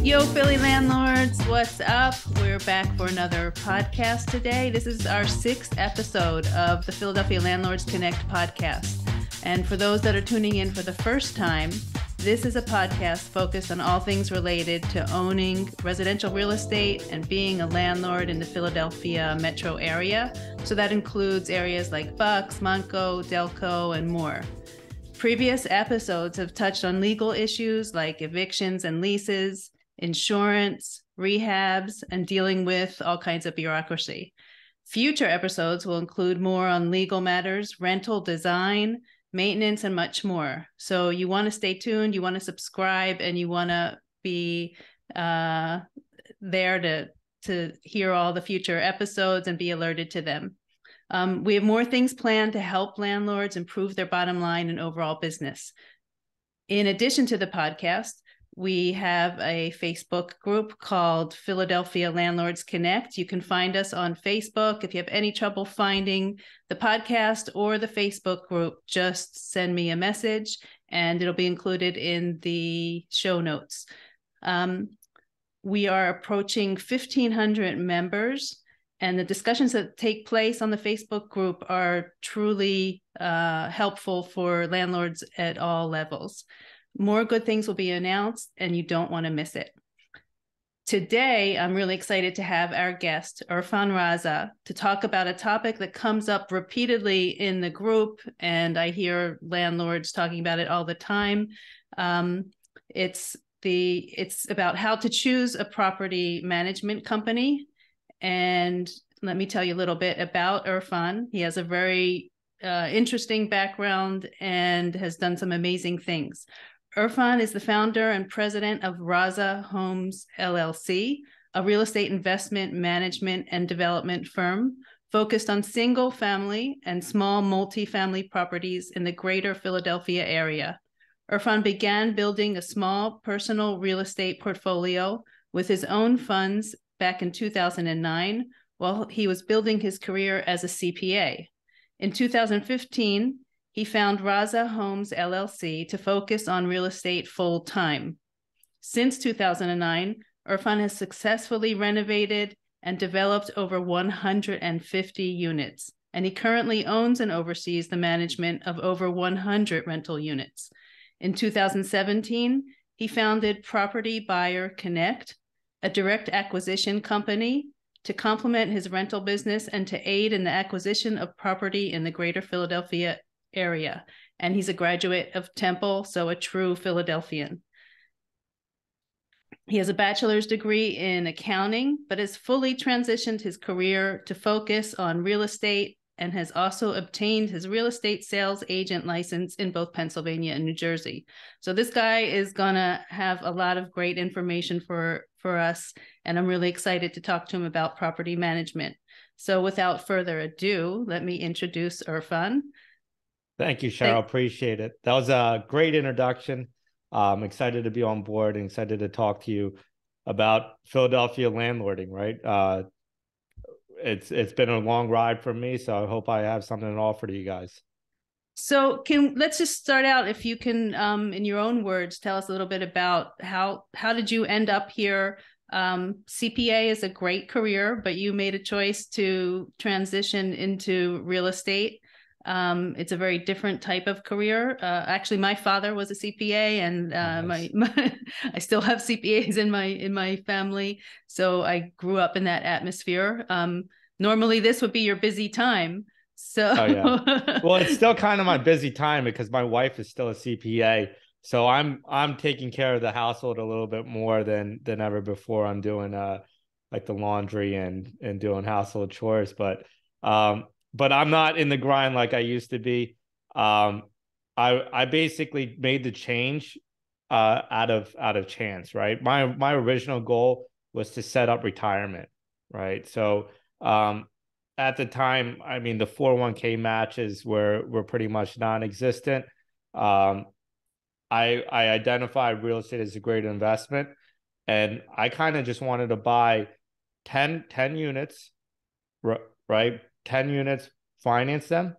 Yo, Philly landlords, what's up? We're back for another podcast today. This is our 6th episode of the Philadelphia Landlords Connect podcast. And for those that are tuning in for the first time, this is a podcast focused on all things related to owning residential real estate and being a landlord in the Philadelphia metro area. So that includes areas like Bucks, Montco, Delco, and more. Previous episodes have touched on legal issues like evictions and leases, insurance, rehabs, and dealing with all kinds of bureaucracy. Future episodes will include more on legal matters, rental design, maintenance, and much more. So you want to stay tuned, you want to subscribe, and you want to be there to hear all the future episodes and be alerted to them. We have more things planned to help landlords improve their bottom line and overall business. In addition to the podcast, we have a Facebook group called Philadelphia Landlords Connect. You can find us on Facebook. If you have any trouble finding the podcast or the Facebook group, just send me a message and it'll be included in the show notes. We are approaching 1,500 members, and the discussions that take place on the Facebook group are truly helpful for landlords at all levels. More good things will be announced, and you don't want to miss it. Today, I'm really excited to have our guest, Irfan Raza, to talk about a topic that comes up repeatedly in the group, and I hear landlords talking about it all the time. It's about how to choose a property management company. And let me tell you a little bit about Irfan. He has a very interesting background and has done some amazing things. Irfan is the founder and president of Raza Homes LLC, a real estate investment management and development firm focused on single family and small multifamily properties in the greater Philadelphia area. Irfan began building a small personal real estate portfolio with his own funds back in 2009 while he was building his career as a CPA. In 2015, he found Raza Homes LLC to focus on real estate full-time. Since 2009, Irfan has successfully renovated and developed over 150 units, and he currently owns and oversees the management of over 100 rental units. In 2017, he founded Property Buyer Connect, a direct acquisition company to complement his rental business and to aid in the acquisition of property in the greater Philadelphia area. And he's a graduate of Temple, so a true Philadelphian. He has a bachelor's degree in accounting, but has fully transitioned his career to focus on real estate and has also obtained his real estate sales agent license in both Pennsylvania and New Jersey. So this guy is gonna have a lot of great information for us, and I'm really excited to talk to him about property management. So without further ado, let me introduce Irfan. Thank you, Cheryl. Appreciate it. That was a great introduction. I'm excited to be on board and excited to talk to you about Philadelphia landlording, right? It's been a long ride for me, so I hope I have something to offer to you guys. So let's just start out, if you can, in your own words, tell us a little bit about how did you end up here? CPA is a great career, but you made a choice to transition into real estate. It's a very different type of career. Actually, my father was a CPA, and nice. I still have CPAs in my family. So I grew up in that atmosphere. Normally, this would be your busy time. So, yeah. Well, it's still kind of my busy time because my wife is still a CPA. So I'm taking care of the household a little bit more than ever before. I'm doing like the laundry and doing household chores, but I'm not in the grind like I used to be. I basically made the change out of chance, right? My original goal was to set up retirement, right? So at the time, I mean, the 401k matches were pretty much non-existent. Um, I identified real estate as a great investment, and I kind of just wanted to buy 10 units, right? 10 units, finance them,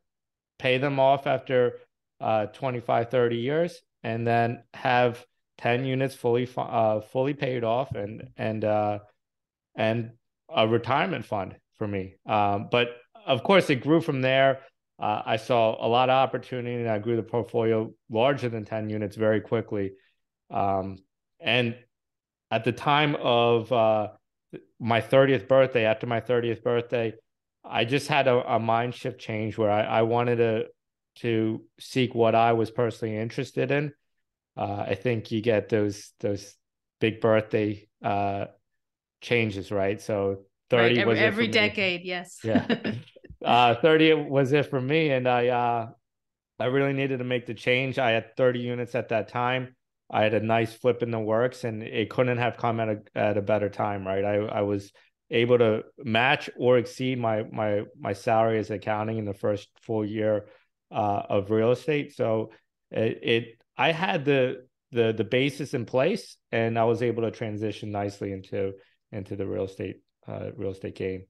pay them off after 25, 30 years, and then have 10 units fully paid off and a retirement fund for me. But of course, it grew from there. I saw a lot of opportunity, and I grew the portfolio larger than 10 units very quickly. And at the time of my 30th birthday, after my 30th birthday, I just had a mind shift change where I wanted to seek what I was personally interested in. I think you get those big birthday changes, right? So Right. 30 was it for Every me. decade. Yes. Yeah. 30 was it for me. And I really needed to make the change. I had 30 units at that time. I had a nice flip in the works, and it couldn't have come at a better time, right? I was able to match or exceed my salary as accounting in the first full year of real estate. So I had the basis in place, and I was able to transition nicely into the real estate game.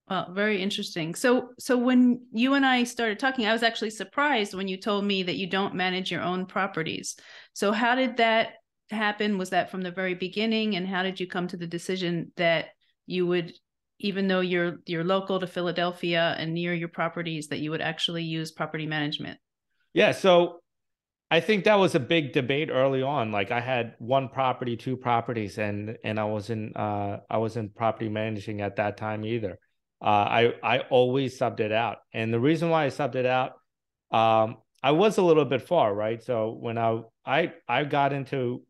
Well, very interesting. So when you and I started talking, I was actually surprised when you told me that you don't manage your own properties. So how did that happen? Was that from the very beginning? And how did you come to the decision that you would, even though you're local to Philadelphia and near your properties, that you would actually use property management? Yeah, so I think that was a big debate early on. Like I had one property, two properties, and I wasn't property managing at that time either. I always subbed it out, and the reason why I subbed it out, I was a little bit far, right? So when I got into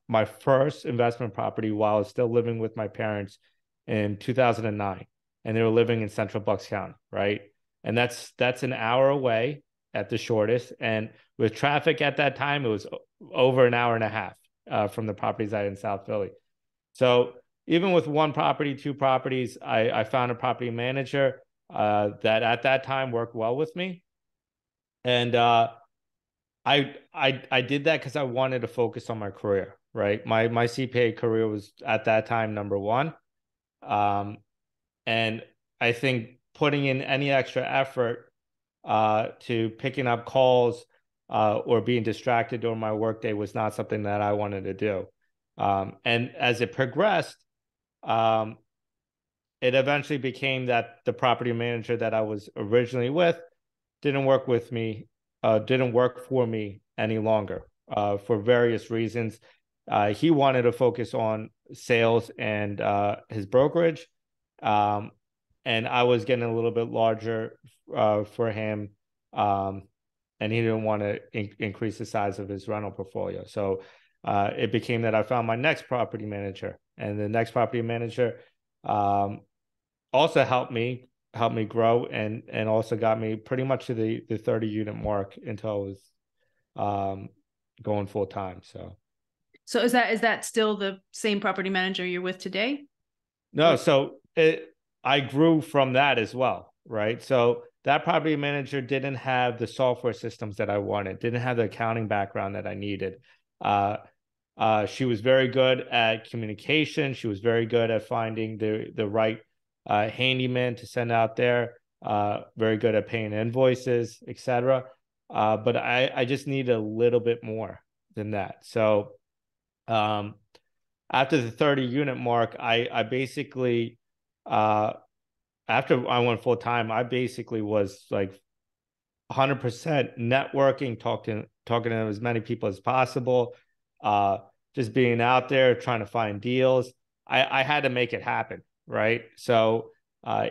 my first investment property while I was still living with my parents in 2009, and they were living in Central Bucks County, right? And that's an hour away at the shortest, and with traffic at that time, it was over an hour and a half from the properties I had in South Philly. So even with one property, two properties, I found a property manager that at that time worked well with me, and I did that because I wanted to focus on my career. Right, my CPA career was at that time number one, and I think putting in any extra effort to picking up calls or being distracted during my workday was not something that I wanted to do. And as it progressed, um, it eventually became that the property manager that I was originally with didn't work with me, didn't work for me any longer for various reasons. He wanted to focus on sales and his brokerage. And I was getting a little bit larger for him. And he didn't want to increase the size of his rental portfolio. So it became that I found my next property manager, and the next property manager also helped me grow and also got me pretty much to the 30 unit mark until I was going full time. So is that still the same property manager you're with today? No, so I grew from that as well, right? So that property manager didn't have the software systems that I wanted, didn't have the accounting background that I needed. She was very good at communication. She was very good at finding the right handyman to send out there. Very good at paying invoices, etc. But I just need a little bit more than that. So after the 30 unit mark, I basically after I went full time, I basically was like 100% networking, talking to as many people as possible, just being out there trying to find deals. I had to make it happen, right? So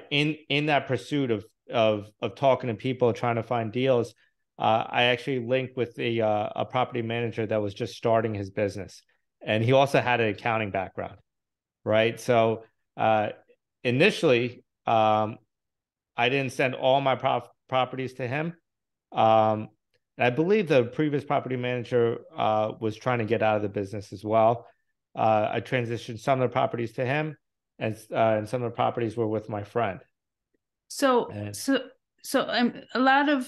in that pursuit of talking to people, trying to find deals, I actually linked with a property manager that was just starting his business, and he also had an accounting background, right? So initially, I didn't send all my properties to him. I believe the previous property manager was trying to get out of the business as well. I transitioned some of the properties to him, and some of the properties were with my friend. So, And a lot of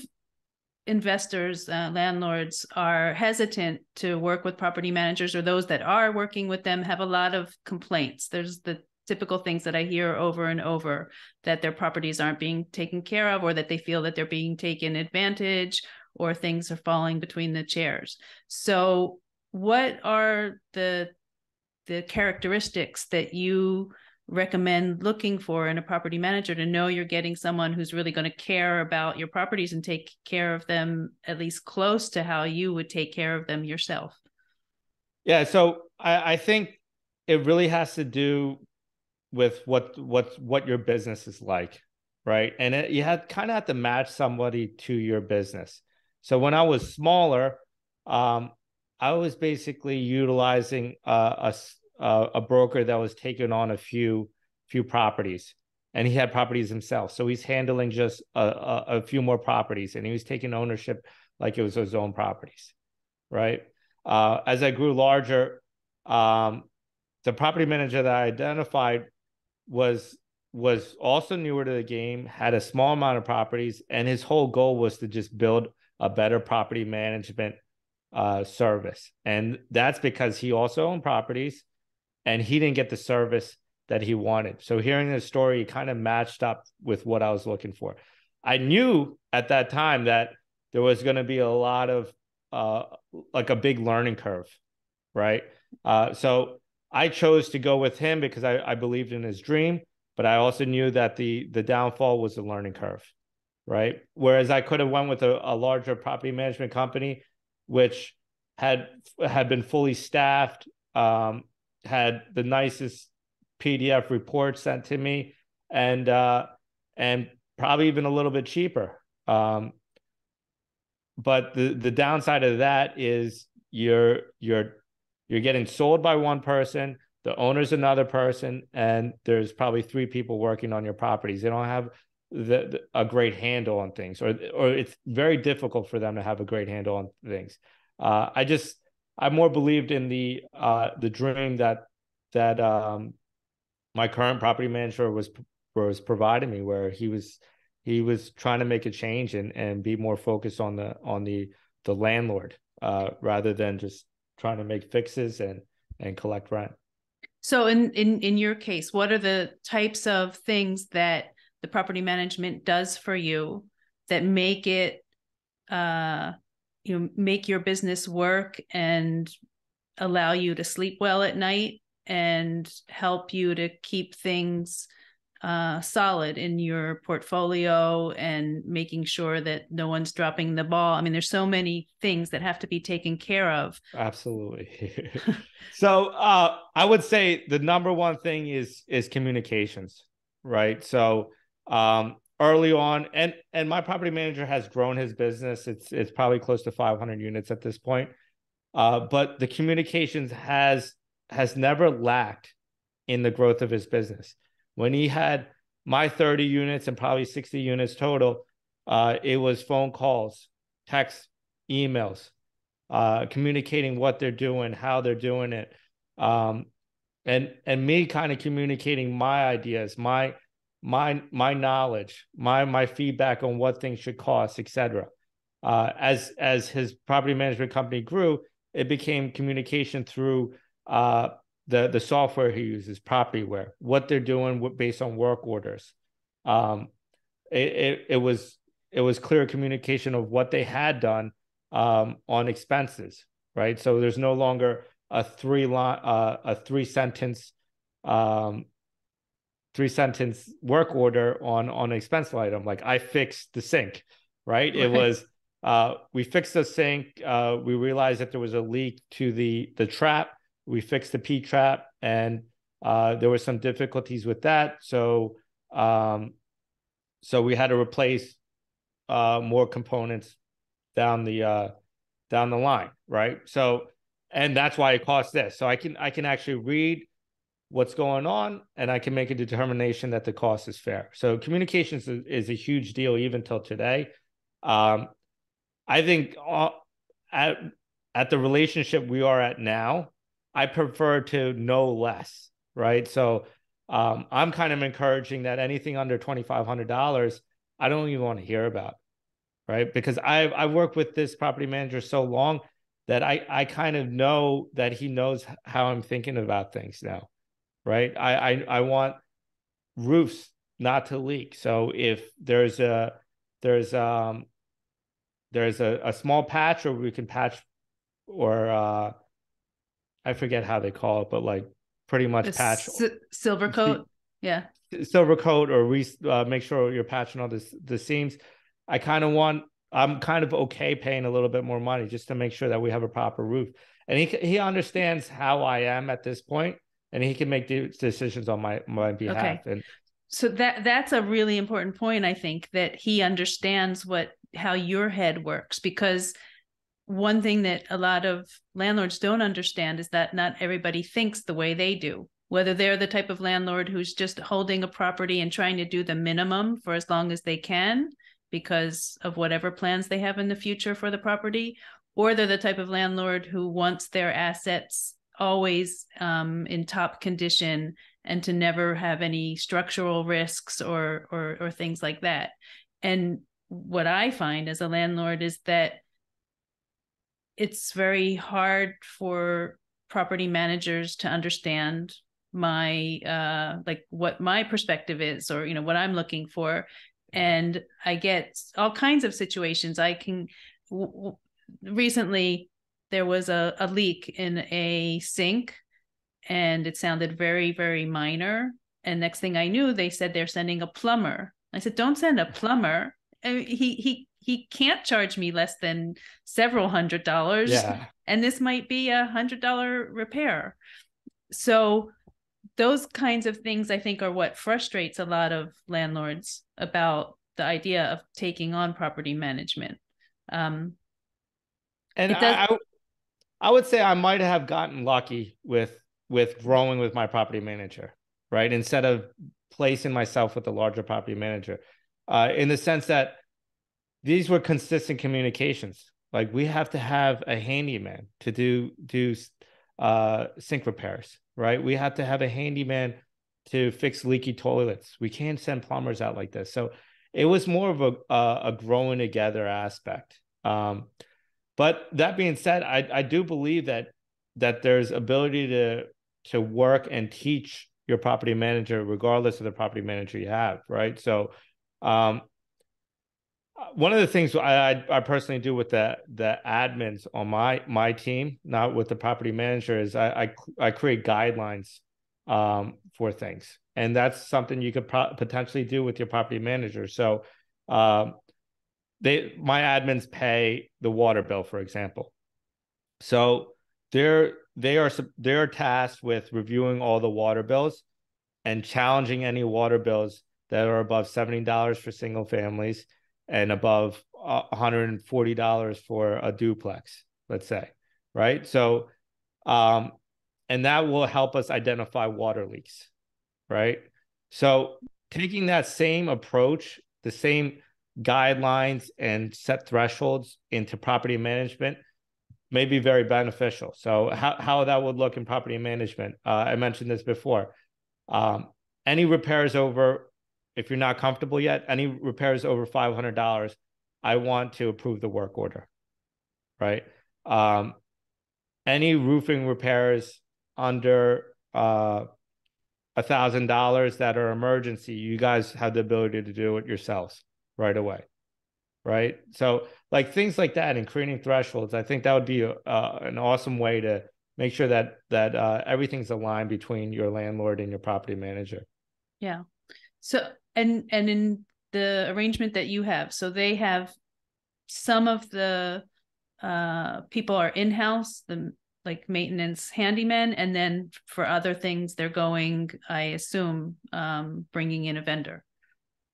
investors, landlords are hesitant to work with property managers, or those that are working with them have a lot of complaints. There's the typical things that I hear over and over, that their properties aren't being taken care of, or that they feel that they're being taken advantage, or things are falling between the chairs. So what are the characteristics that you recommend looking for in a property manager to know you're getting someone who's really going to care about your properties and take care of them at least close to how you would take care of them yourself? yeah, so I think it really has to do with what your business is like, right? And you had kind of have to match somebody to your business. So when I was smaller, I was basically utilizing a broker that was taking on a few properties, and he had properties himself. So he's handling just a few more properties, and he was taking ownership like it was his own properties, right? As I grew larger, the property manager that I identified was also newer to the game, had a small amount of properties, and his whole goal was to just build a better property management service. And that's because he also owned properties and he didn't get the service that he wanted. So hearing this story kind of matched up with what I was looking for. I knew at that time that there was going to be a lot of like a big learning curve, right? So I chose to go with him because I believed in his dream, but I also knew that the downfall was the learning curve, right? Whereas I could have went with a larger property management company, which had been fully staffed, had the nicest PDF report sent to me, and probably even a little bit cheaper. But the downside of that is you're getting sold by one person, the owner's another person, and there's probably three people working on your properties. They don't have a great handle on things, or it's very difficult for them to have a great handle on things. I more believed in the dream that my current property manager was providing me, where he was trying to make a change and be more focused on the landlord, rather than just trying to make fixes and collect rent. So in your case, what are the types of things that the property management does for you that make it make your business work and allow you to sleep well at night and help you to keep things solid in your portfolio and making sure that no one's dropping the ball? I mean, there's so many things that have to be taken care of. Absolutely. So I would say the number one thing is communications, right? So early on, and my property manager has grown his business. It's probably close to 500 units at this point. But the communications has never lacked in the growth of his business. When he had my 30 units and probably 60 units total, it was phone calls, texts, emails, communicating what they're doing, how they're doing it, and me kind of communicating my ideas, my knowledge, my feedback on what things should cost, etc. As his property management company grew, it became communication through the software he uses, Propertyware, what they're doing based on work orders. It was clear communication of what they had done on expenses, right? So there's no longer a three sentence work order on an expense item, like I fixed the sink, right? It was we fixed the sink. We realized that there was a leak to the trap. We fixed the P trap, and there were some difficulties with that. So we had to replace more components down the line, right? So, and that's why it costs this. So I can actually read what's going on, and I can make a determination that the cost is fair. So communications is a huge deal even till today. I think at the relationship we are at now, I prefer to know less, right? So I'm kind of encouraging that anything under $2,500, I don't even want to hear about, right? Because I've worked with this property manager so long that I kind of know that he knows how I'm thinking about things now, right? I want roofs not to leak. So if there's a small patch, or we can patch, or I forget how they call it, but like pretty much patch silver coat. Yeah. Silver coat, or make sure you're patching all the seams. I'm kind of okay paying a little bit more money just to make sure that we have a proper roof. And he understands how I am at this point, and he can make decisions on my behalf. Okay. And so that's a really important point. I think that he understands how your head works, because one thing that a lot of landlords don't understand is that not everybody thinks the way they do. Whether they're the type of landlord who's just holding a property and trying to do the minimum for as long as they can because of whatever plans they have in the future for the property, or they're the type of landlord who wants their assets always in top condition and to never have any structural risks or things like that. And what I find as a landlord is that it's very hard for property managers to understand my like what my perspective is, or what I'm looking for. And I get all kinds of situations. Recently there was a leak in a sink, and it sounded very, very minor. And next thing I knew, they said they're sending a plumber. I said, don't send a plumber. I mean, he can't charge me less than several $100s. yeah. And this might be $100 repair. So those kinds of things, I think, are what frustrates a lot of landlords about the idea of taking on property management. And I would say I might have gotten lucky with growing with my property manager, right? Instead of placing myself with a larger property manager, in the sense that these were consistent communications. Like, we have to have a handyman to do sink repairs, right? We have to have a handyman to fix leaky toilets. We can't send plumbers out like this. So it was more of a growing together aspect. But that being said, I do believe that there's ability to work and teach your property manager regardless of the property manager you have, right? So one of the things I personally do with the admins on my team, not with the property manager, is I create guidelines for things, and that's something you could potentially do with your property manager. So my admins pay the water bill, for example. So they're tasked with reviewing all the water bills and challenging any water bills that are above $70 for single families and above $140 for a duplex, let's say, right? So, and that will help us identify water leaks, right? So taking that same approach, the same guidelines and set thresholds into property management may be very beneficial. So how that would look in property management, I mentioned this before. Any repairs over, if you're not comfortable yet, any repairs over $500, I want to approve the work order, right? Any roofing repairs under $1,000 that are emergency, you guys have the ability to do it yourselves right away, right? So like things like that, and creating thresholds, I think that would be an awesome way to make sure that everything's aligned between your landlord and your property manager. Yeah. So and in the arrangement that you have, so they have some of the people are in-house, the like maintenance handymen, and then for other things they're going, I assume, bringing in a vendor.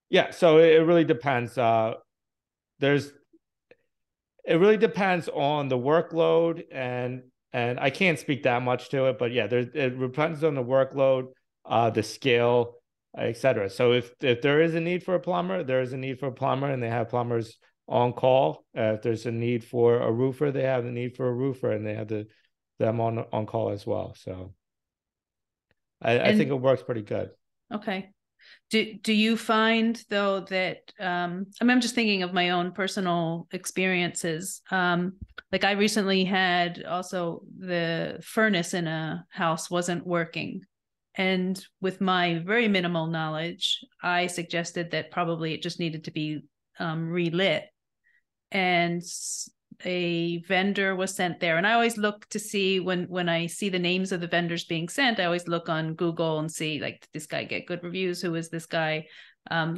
Yeah, so it really depends. It really depends on the workload, and I can't speak that much to it, but yeah, it depends on the workload, the skill, etc. So if there is a need for a plumber, there is a need for a plumber, and they have plumbers on call. If there's a need for a roofer, they have the need for a roofer, and they have them on call as well. So I think it works pretty good. Okay. Do you find though that I mean, I'm just thinking of my own personal experiences. Like I recently had also the furnace in a house wasn't working. And with my very minimal knowledge, I suggested that probably it just needed to be relit. And a vendor was sent there, and I always look to see when I see the names of the vendors being sent, I always look on Google and see, like, did this guy get good reviews? Who is this guy?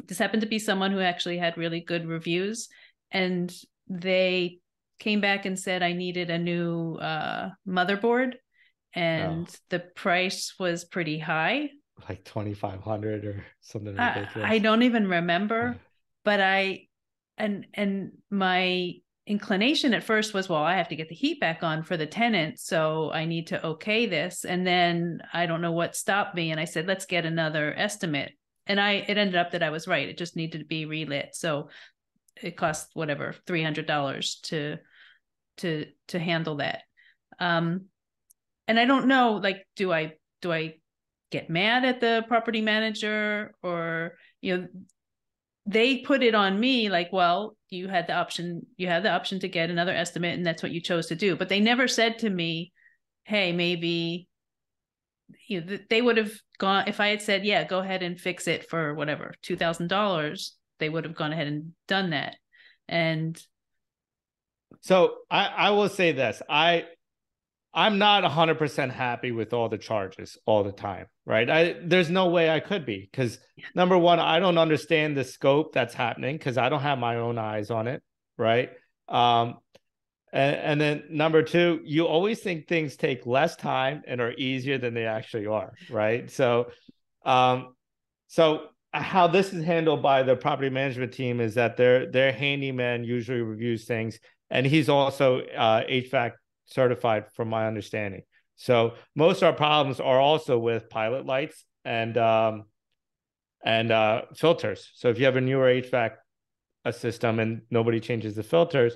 This happened to be someone who actually had really good reviews, and they came back and said I needed a new motherboard, Oh, and the price was pretty high. like 2,500 or something I ridiculous. don't even remember, but and my inclination at first was, well, I have to get the heat back on for the tenant, so I need to okay this. And then I don't know what stopped me, and I said, let's get another estimate. And it ended up that I was right. It just needed to be relit. So it cost whatever $300 to handle that. And I don't know, like, do I get mad at the property manager, or they put it on me like, well, you had the option to get another estimate, and that's what you chose to do. But they never said to me, hey, maybe they would have gone, if I had said, yeah, go ahead and fix it for whatever $2,000, they would have gone ahead and done that. And So I will say this. I'm not 100% happy with all the charges all the time, right? There's no way I could be, because number one, I don't understand the scope that's happening because I don't have my own eyes on it, right? And then number two, you always think things take less time and are easier than they actually are, right? Um, so how this is handled by the property management team is that their handyman usually reviews things, and he's also HVAC certified from my understanding. So most of our problems are also with pilot lights and filters. So if you have a newer HVAC system and nobody changes the filters,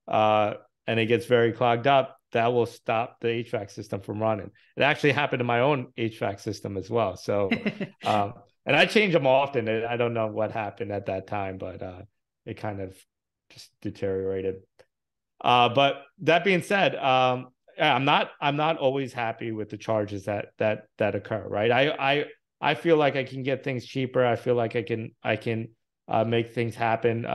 and it gets very clogged up, that will stop the HVAC system from running. It actually happened to my own HVAC system as well. So, and I change them often. I don't know what happened at that time, but it kind of just deteriorated. But that being said, I'm not always happy with the charges that occur. Right. I feel like I can get things cheaper. I feel like I can make things happen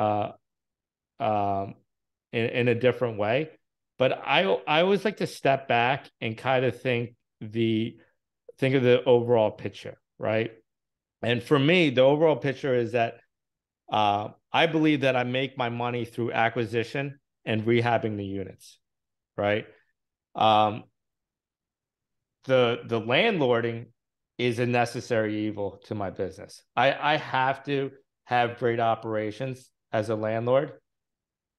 in a different way. But I always like to step back and kind of think of the overall picture, right? And for me, the overall picture is that I believe that I make my money through acquisition and rehabbing the units, right? Um, the landlording is a necessary evil to my business. I have to have great operations as a landlord,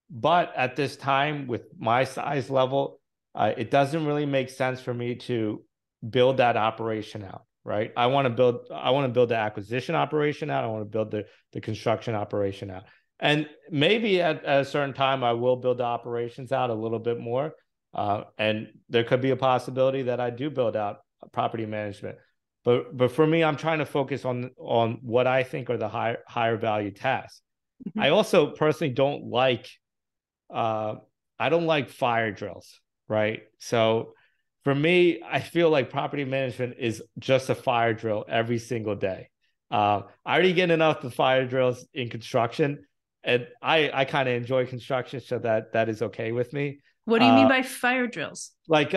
but at this time with my size level, it doesn't really make sense for me to build that operation out, right? I want to build the acquisition operation out. I want to build the construction operation out. And maybe at a certain time, I will build the operations out a little bit more. And there could be a possibility that I do build out property management. But for me, I'm trying to focus on what I think are the higher value tasks. I also personally don't like I don't like fire drills, right? So for me, I feel like property management is just a fire drill every single day. I already get enough of fire drills in construction, and I kind of enjoy construction, so that is okay with me. What do you mean by fire drills? Like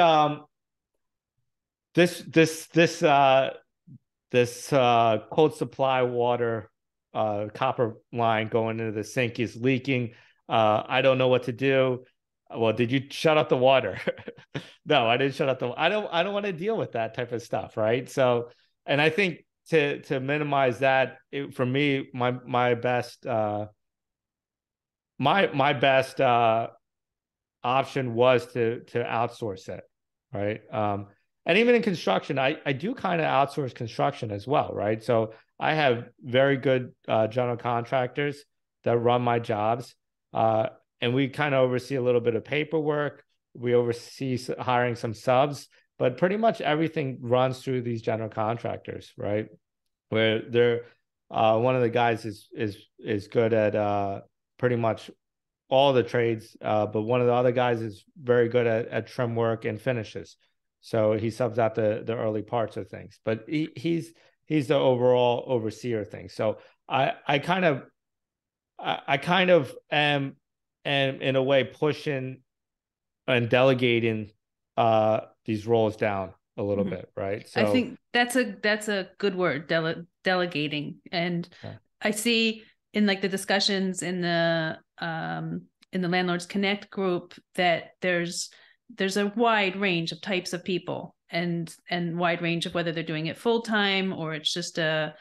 this cold supply water copper line going into the sink is leaking. I don't know what to do. Well, did you shut off the water? No, I didn't shut off the. I don't want to deal with that type of stuff, right? So, and I think to minimize that, for me, my best my best option was to outsource it, right? And even in construction, I do kind of outsource construction as well, right? So I have very good general contractors that run my jobs, and we kind of oversee a little bit of paperwork. We oversee hiring some subs, but pretty much everything runs through these general contractors, right? where they're one of the guys is good at pretty much all the trades, but one of the other guys is very good at trim work and finishes. So he subs out the early parts of things, but he's the overall overseer thing. So I kind of am in a way pushing and delegating these roles down a little bit, right? I So think that's a good word, delegating. And yeah. I see in like the discussions in the Landlords Connect group that there's a wide range of types of people, and wide range of whether they're doing it full time or it's just a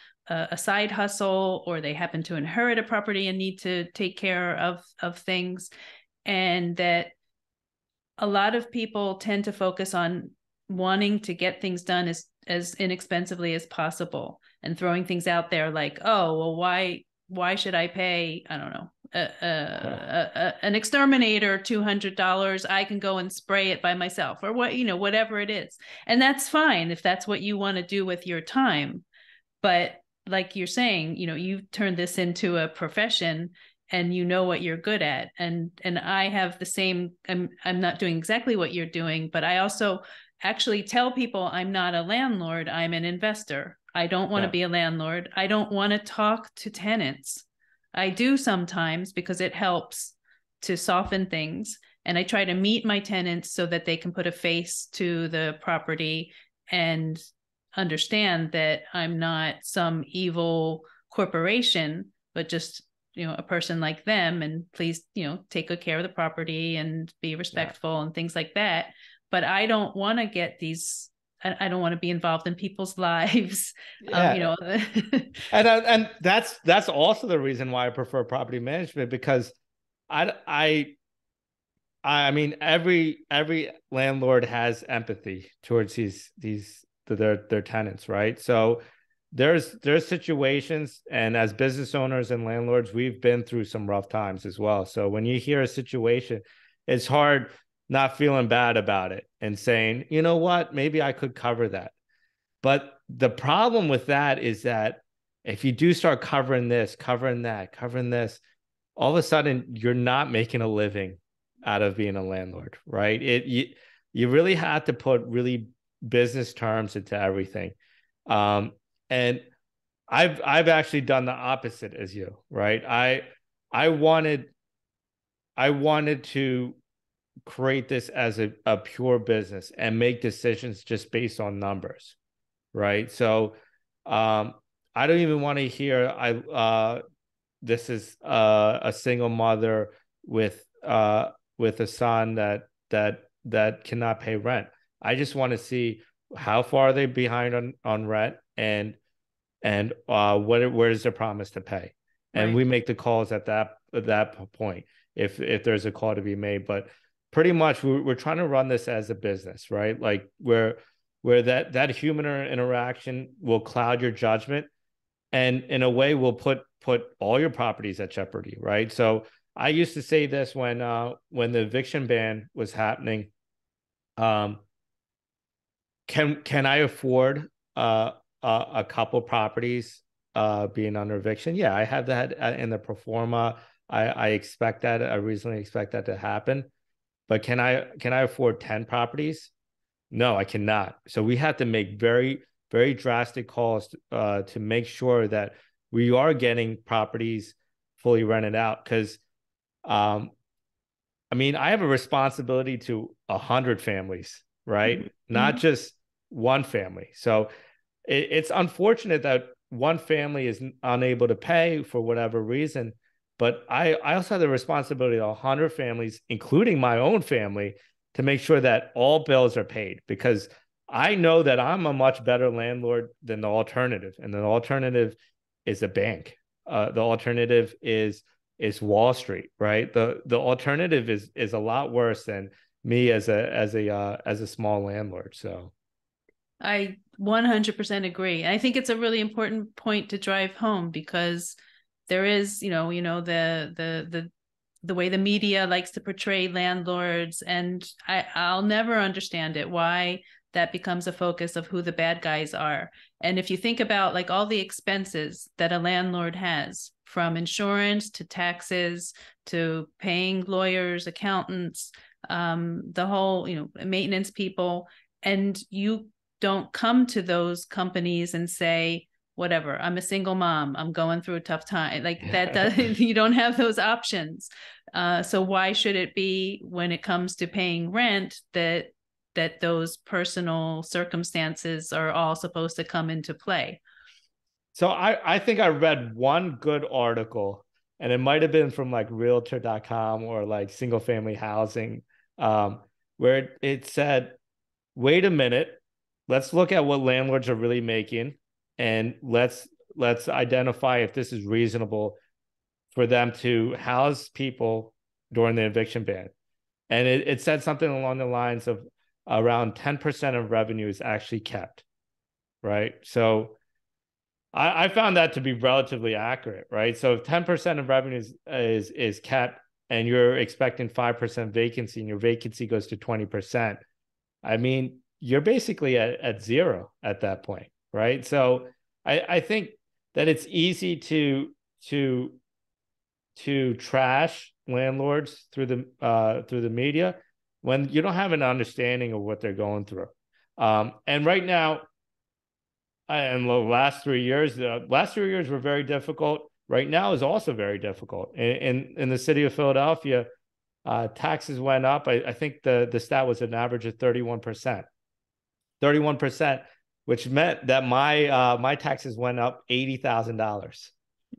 side hustle, or they happen to inherit a property and need to take care of things. And that a lot of people tend to focus on wanting to get things done as inexpensively as possible, and throwing things out there like, oh, well, why should I pay, I don't know, an exterminator $200? I can go and spray it by myself, or whatever it is. And that's fine if that's what you want to do with your time. But like you're saying, you've turned this into a profession, and you know what you're good at. And I have the same, I'm not doing exactly what you're doing, but I also actually tell people I'm not a landlord, I'm an investor. I don't want to be a landlord. I don't want to talk to tenants. I do sometimes because it helps to soften things. And I try to meet my tenants so that they can put a face to the property and understand that I'm not some evil corporation, but just a person like them, and please take good care of the property and be respectful and things like that. But I don't want to get these, I don't want to be involved in people's lives. And that's also the reason why I prefer property management, because I mean every landlord has empathy towards their tenants, right? So there's situations, and as business owners and landlords, we've been through some rough times as well. So when you hear a situation, it's hard not feeling bad about it and saying, you know what, maybe I could cover that. But the problem with that is that if you do start covering this, covering that, covering this, all of a sudden you're not making a living out of being a landlord, right? You really have to put really business terms into everything. And I've actually done the opposite as you, right? I wanted to create this as a pure business and make decisions just based on numbers, right? So I don't even want to hear this is a single mother with a son that cannot pay rent. I just want to see how far are they behind on rent, and where is their promise to pay, and we make the calls at that point if there's a call to be made. But pretty much we're trying to run this as a business, right? Like where that human interaction will cloud your judgment, and in a way will put all your properties at jeopardy, right? So I used to say this when the eviction ban was happening. Can I afford a couple properties being under eviction? Yeah, I have that in the pro forma. I expect that. I reasonably expect that to happen. But can I afford 10 properties? No, I cannot. So we have to make very, very drastic calls to make sure that we are getting properties fully rented out. Because, I mean, I have a responsibility to 100 families, right? Mm-hmm. Not just one family. So it's unfortunate that one family is unable to pay for whatever reason. But I also have the responsibility of 100 families, including my own family, to make sure that all bills are paid, because I know that I'm a much better landlord than the alternative. And the alternative is a bank. The alternative is Wall Street, right? The alternative is a lot worse than me as a small landlord. So I 100% agree. I think it's a really important point to drive home, because there is, the way the media likes to portray landlords, and I'll never understand it, why that becomes a focus of who the bad guys are. And if you think about like all the expenses that a landlord has, from insurance to taxes to paying lawyers, accountants, the whole, maintenance people, and you don't come to those companies and say, whatever, I'm a single mom, I'm going through a tough time, like that you don't have those options. So why should it be when it comes to paying rent that those personal circumstances are all supposed to come into play? So I think I read one good article, and it might have been from like realtor.com or like single family housing, where it said, wait a minute, let's look at what landlords are really making, and let's identify if this is reasonable for them to house people during the eviction ban. And it said something along the lines of around 10% of revenue is actually kept, right? So I found that to be relatively accurate, right? So if 10% of revenue is kept, and you're expecting 5% vacancy, and your vacancy goes to 20%, I mean, you're basically at zero at that point, right? So I think that it's easy to trash landlords through the media when you don't have an understanding of what they're going through. And right now, and the last 3 years were very difficult. Right now is also very difficult. In the city of Philadelphia, taxes went up. I think the stat was an average of 31%. 31%, which meant that my taxes went up $80,000.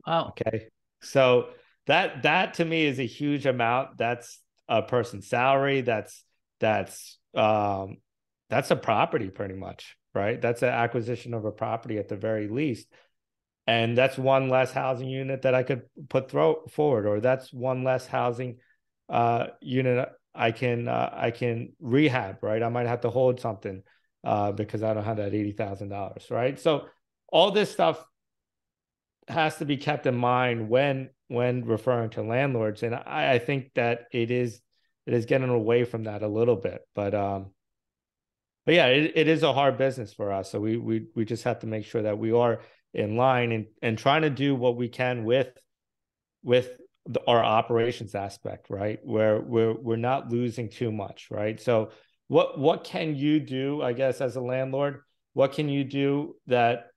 Wow. Okay. So that to me is a huge amount. That's a person's salary. That's a property pretty much, right? That's an acquisition of a property at the very least. And that's one less housing unit that I could put forward, or that's one less housing unit I can rehab, right? I might have to hold something because I don't have that $80,000, right? So all this stuff has to be kept in mind when referring to landlords, and I think that it is getting away from that a little bit, but yeah, it is a hard business for us. So we just have to make sure that we are in line and trying to do what we can with our operations aspect, right? Where we're not losing too much, right? So what can you do, I guess, as a landlord? What can you do that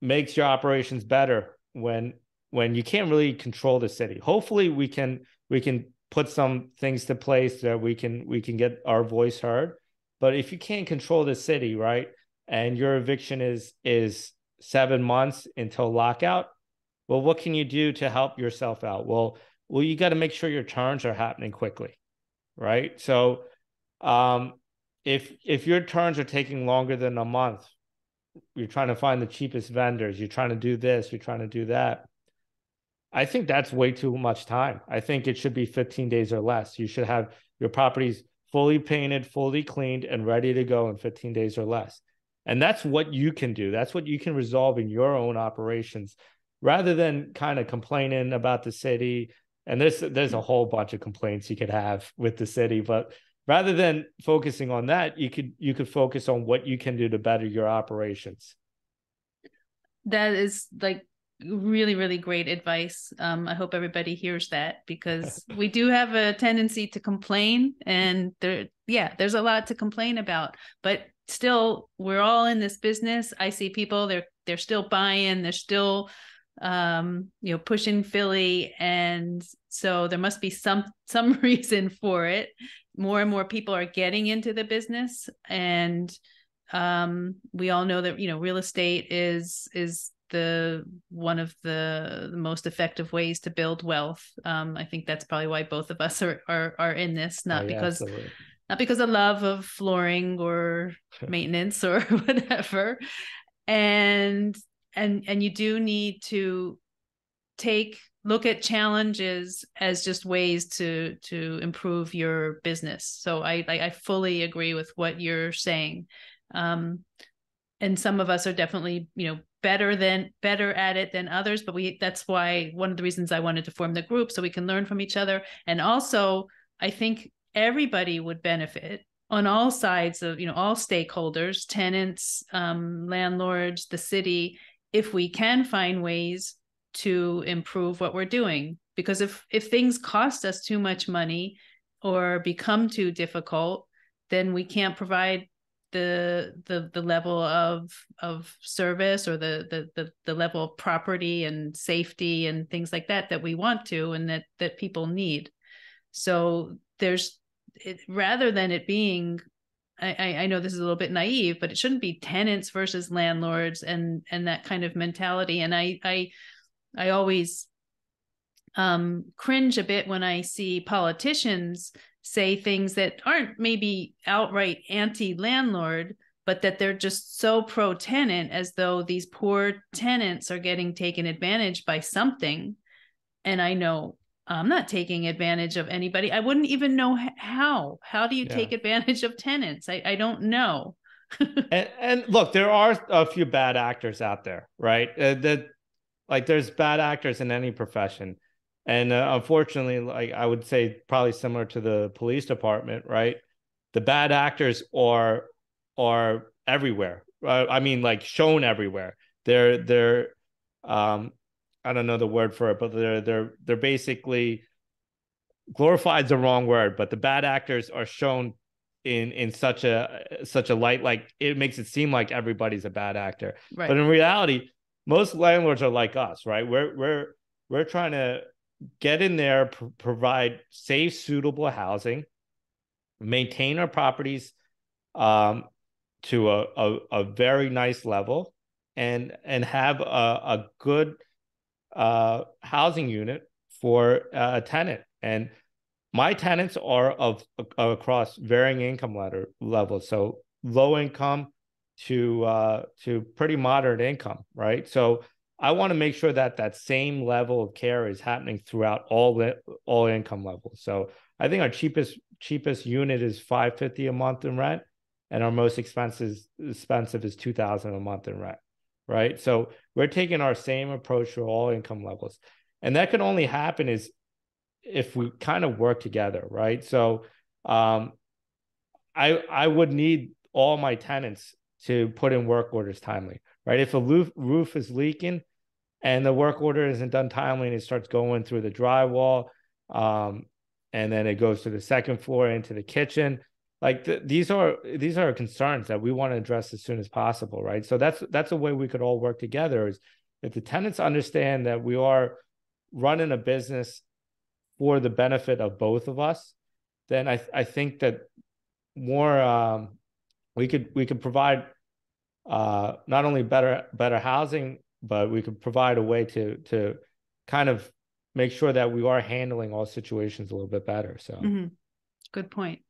makes your operations better when you can't really control the city? Hopefully we can put some things to place that we can get our voice heard. But if you can't control the city, right, and your eviction is 7 months until lockout, well, what can you do to help yourself out? Well, you got to make sure your turns are happening quickly, right? So if your turns are taking longer than a month, you're trying to find the cheapest vendors, you're trying to do this, you're trying to do that, I think that's way too much time. I think it should be 15 days or less. You should have your properties fully painted, fully cleaned, and ready to go in 15 days or less. And that's what you can do. That's what you can resolve in your own operations, rather than kind of complaining about the city. And there's a whole bunch of complaints you could have with the city, but rather than focusing on that, you could focus on what you can do to better your operations. That is like really, really great advice. I hope everybody hears that, because we do have a tendency to complain, and there's a lot to complain about, but still we're all in this business. I see people, they're still buying, they're still pushing Philly, and so there must be some reason for it. More and more people are getting into the business, and we all know that real estate is one of the most effective ways to build wealth. I think that's probably why both of us are in this, not because of love of flooring or maintenance or whatever. And you do need to look at challenges as just ways to improve your business. So I fully agree with what you're saying. And some of us are definitely, better at it than others, but that's why one of the reasons I wanted to form the group, so we can learn from each other. And also, I think everybody would benefit on all sides of, all stakeholders, tenants, landlords, the city, if we can find ways to improve what we're doing. Because if things cost us too much money or become too difficult, then we can't provide the level of service or the level of property and safety and things like that we want to, and that people need. So rather than it being, I know this is a little bit naive, but it shouldn't be tenants versus landlords and that kind of mentality. And I always cringe a bit when I see politicians say things that aren't maybe outright anti-landlord, but that they're just so pro-tenant, as though these poor tenants are getting taken advantage by something. And I know I'm not taking advantage of anybody. I wouldn't even know how. How do you take advantage of tenants? I don't know. and look, there are a few bad actors out there, right? There's bad actors in any profession. And unfortunately, like I would say, probably similar to the police department, right? The bad actors are everywhere. I mean, like shown everywhere. They're I don't know the word for it, but they're basically, glorified is the wrong word, but the bad actors are shown in such a light, like it makes it seem like everybody's a bad actor. Right. But in reality, most landlords are like us, right? We're trying to get in there, provide safe, suitable housing, maintain our properties to a very nice level, and have a good housing unit for a tenant. And my tenants are across varying income levels, so low income to pretty moderate income, right? So I want to make sure that same level of care is happening throughout all income levels. So I think our cheapest unit is $550 a month in rent, and our most expensive is $2,000 a month in rent, right? So we're taking our same approach to all income levels, and that can only happen if we kind of work together, right? So I would need all my tenants to put in work orders timely, right? If a roof is leaking and the work order isn't done timely and it starts going through the drywall, and then it goes to the second floor into the kitchen, like these are concerns that we want to address as soon as possible, right? So that's a way we could all work together, is if the tenants understand that we are running a business for the benefit of both of us, then I think that more we could provide not only better housing, but we could provide a way to kind of make sure that we are handling all situations a little bit better. So Good point.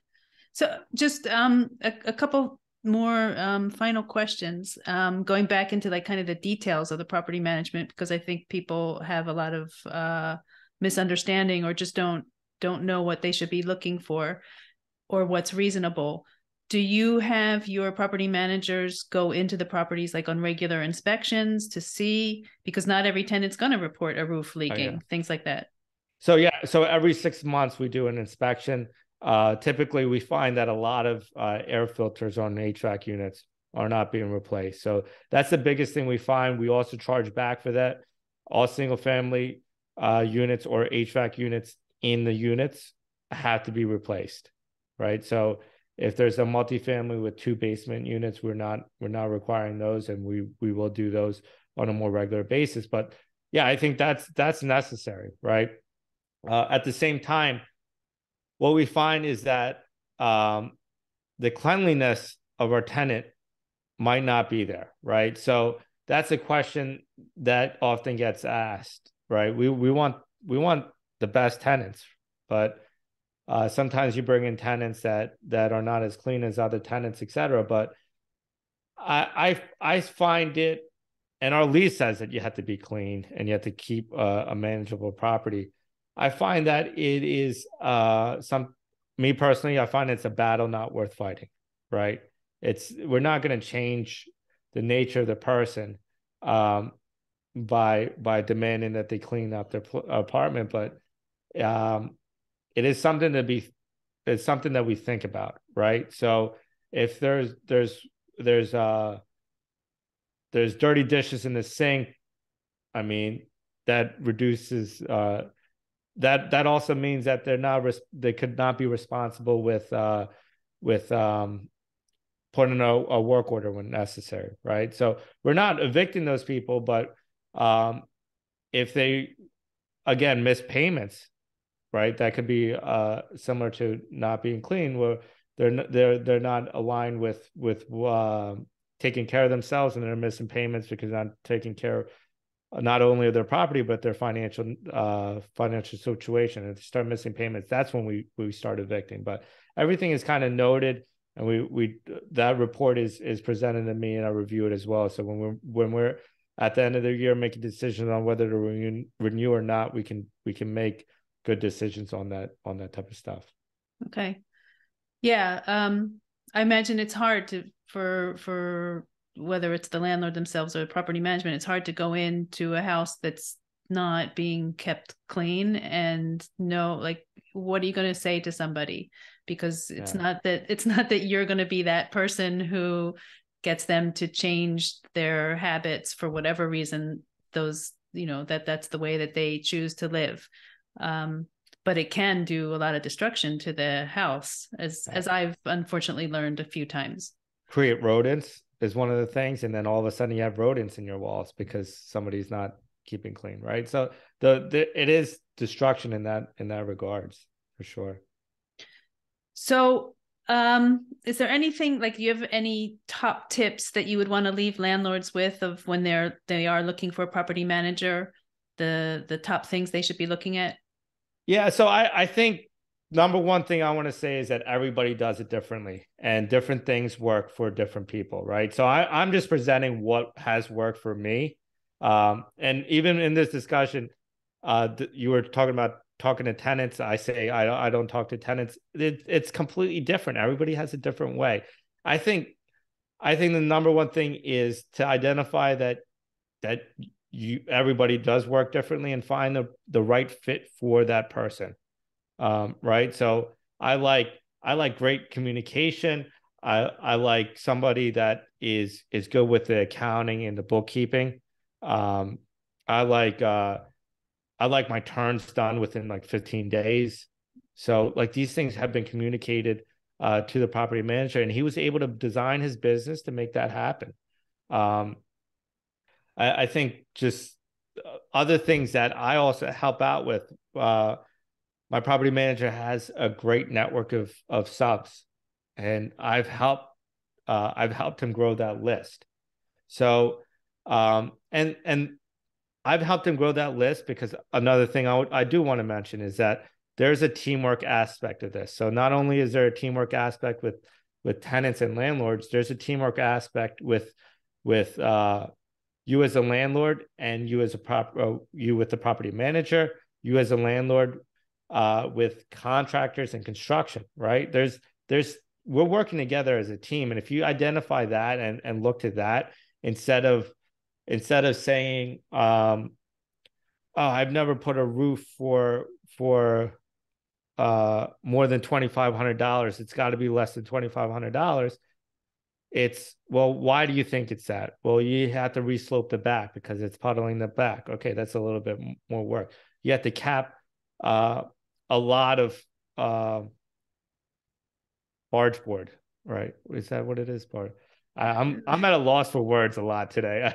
So just a couple more final questions, going back into like kind of the details of the property management, because I think people have a lot of misunderstanding or just don't know what they should be looking for or what's reasonable. Do you have your property managers go into the properties like on regular inspections to see, because not every tenant's going to report a roof leaking, things like that? So every 6 months we do an inspection. Typically we find that a lot of air filters on HVAC units are not being replaced. So that's the biggest thing we find. We also charge back for that. All single family units or HVAC units in the units have to be replaced, right? So if there's a multifamily with 2 basement units, we're not requiring those, and we will do those on a more regular basis. But yeah, I think that's necessary, right? At the same time, what we find is that the cleanliness of our tenant might not be there, right? So that's a question that often gets asked, right? We want the best tenants, but sometimes you bring in tenants that are not as clean as other tenants, etc. But I find it, and our lease says that you have to be clean and you have to keep a manageable property. I find that it is me personally, I find it's a battle not worth fighting, right? We're not going to change the nature of the person by demanding that they clean up their apartment, but it is something to be it's something that we think about, right? So if there's dirty dishes in the sink, I mean, that reduces that also means that they could not be responsible with putting a work order when necessary, right? So we're not evicting those people, but if they again miss payments, right, that could be similar to not being clean, where they're not aligned with taking care of themselves, and they're missing payments because they're not taking care not only of their property but their financial situation. And if they start missing payments, that's when we start evicting. But everything is kind of noted, and we that report is presented to me, and I review it as well. So when we're at the end of the year making decisions on whether to renew or not, we can make good decisions on that type of stuff. Okay. Yeah. I imagine it's hard for whether it's the landlord themselves or property management, it's hard to go into a house that's not being kept clean and know, like, what are you going to say to somebody? Because it's not that you're going to be that person who gets them to change their habits for whatever reason, those, that's the way that they choose to live. But it can do a lot of destruction to the house, as I've unfortunately learned a few times. Create rodents is one of the things, and then all of a sudden you have rodents in your walls because somebody's not keeping clean, right? So it is destruction in that regards, for sure. So is there anything, like, do you have any top tips that you would want to leave landlords with of when they are looking for a property manager, the top things they should be looking at? Yeah, so I think number one thing I want to say is that everybody does it differently, and different things work for different people, right? So I'm just presenting what has worked for me. And even in this discussion, you were talking to tenants. I say I don't talk to tenants. It's completely different. Everybody has a different way. I think the number one thing is to identify that everybody does work differently, and find the right fit for that person. Right. So I like great communication. I like somebody that is good with the accounting and the bookkeeping. I like my turns done within like 15 days. So like these things have been communicated to the property manager, and he was able to design his business to make that happen. I think just other things that I also help out with. My property manager has a great network of subs, and I've helped him grow that list. So, and I've helped him grow that list because another thing I do want to mention is that there's a teamwork aspect of this. So not only is there a teamwork aspect with tenants and landlords, there's a teamwork aspect with you as a landlord, and you with the property manager, you as a landlord with contractors and construction, right? We're working together as a team. And if you identify that and look to that, instead of saying, oh, I've never put a roof for more than $2,500, it's got to be less than $2,500. It's, well, why do you think it's that? Well, you have to reslope the back because it's puddling the back. Okay, that's a little bit more work. You have to cap a lot of barge board, right? Is that what it is? I'm at a loss for words a lot today.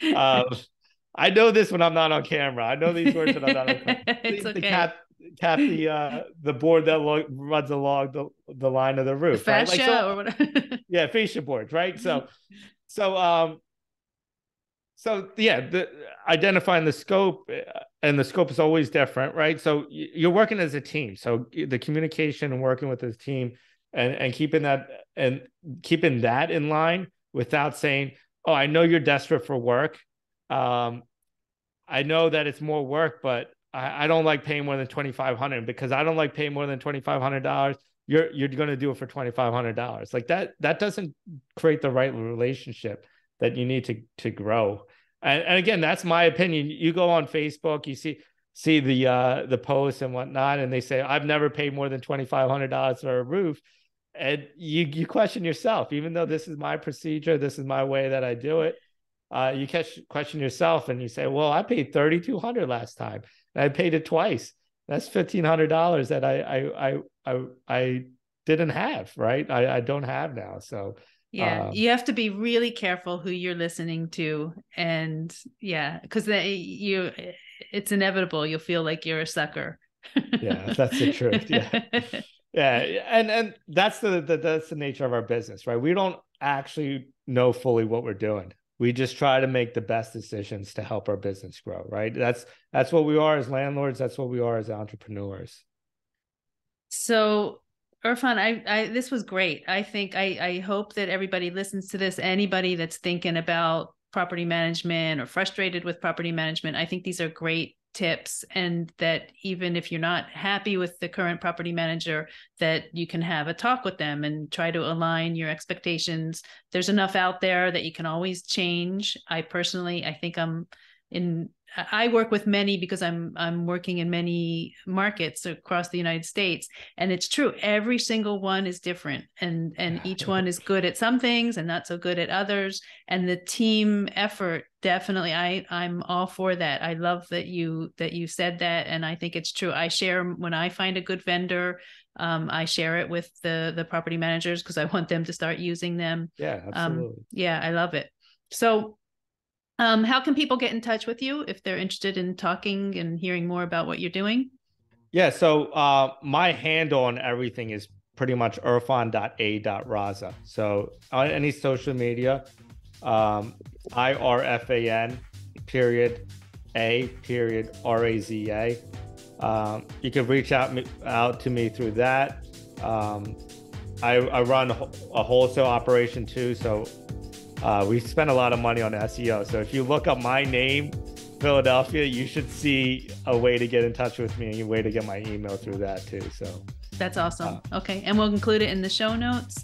I know this when I'm not on camera. I know these words when I'm not on camera. It's okay. Cap the board that runs along the line of the roof, the fascia, right? Like, or whatever. Yeah, fascia boards, right? So yeah, identifying the scope, and the scope is always different, right? So you're working as a team. So the communication and working with the team, and keeping that in line without saying, oh, I know you're desperate for work. I know that it's more work, but I don't like paying more than $2,500, because I don't like paying more than $2,500. You're going to do it for $2,500. Like that doesn't create the right relationship that you need to grow. And again, that's my opinion. You go on Facebook, you see see the posts and whatnot, and they say, I've never paid more than $2,500 for a roof. And you question yourself, even though this is my procedure, this is my way that I do it. You question yourself and you say, well, I paid $3,200 last time and I paid it twice. That's $1,500 that I didn't have, right? I don't have now. So yeah, you have to be really careful who you're listening to. And yeah, because it's inevitable. You'll feel like you're a sucker. Yeah, that's the truth. Yeah. Yeah. And that's the nature of our business, right? We don't actually know fully what we're doing. We just try to make the best decisions to help our business grow, right? That's what we are as landlords. That's what we are as entrepreneurs. So, Irfan, this was great. I hope that everybody listens to this. Anybody that's thinking about property management or frustrated with property management, I think these are great tips, and that even if you're not happy with the current property manager, that you can have a talk with them and try to align your expectations. There's enough out there that you can always change. I think I work with many because I'm working in many markets across the United States, and it's true, every single one is different, and each one is good at some things and not so good at others. And the team effort, definitely, I'm all for that. I love that you said that, and I think it's true. I share when I find a good vendor. I share it with the property managers because I want them to start using them. Yeah, absolutely. Yeah, I love it. So how can people get in touch with you if they're interested in talking and hearing more about what you're doing? Yeah, so my handle on everything is pretty much Irfan.a.Raza. So on any social media, IRFAN _A_RAZA. You can reach out to me through that. I run a wholesale operation too, so we spend a lot of money on SEO. So if you look up my name, Philadelphia, you should see a way to get in touch with me and a way to get my email through that too. So that's awesome. Okay, and we'll include it in the show notes,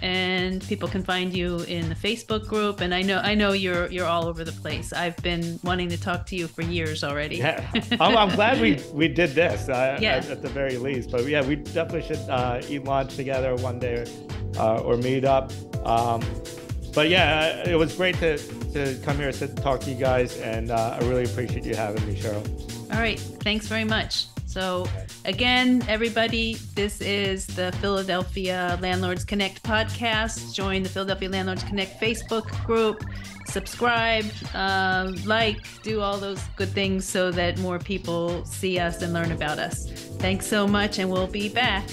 and people can find you in the Facebook group. And I know you're all over the place. I've been wanting to talk to you for years already. Yeah, I'm glad we did this at the very least. But yeah, we definitely should eat lunch together one day or meet up. But yeah, it was great to come here and talk to you guys, and I really appreciate you having me, Cheryl. All right, thanks very much. So again, everybody, this is the Philadelphia Landlords Connect podcast. Join the Philadelphia Landlords Connect Facebook group, subscribe, do all those good things so that more people see us and learn about us. Thanks so much, and we'll be back.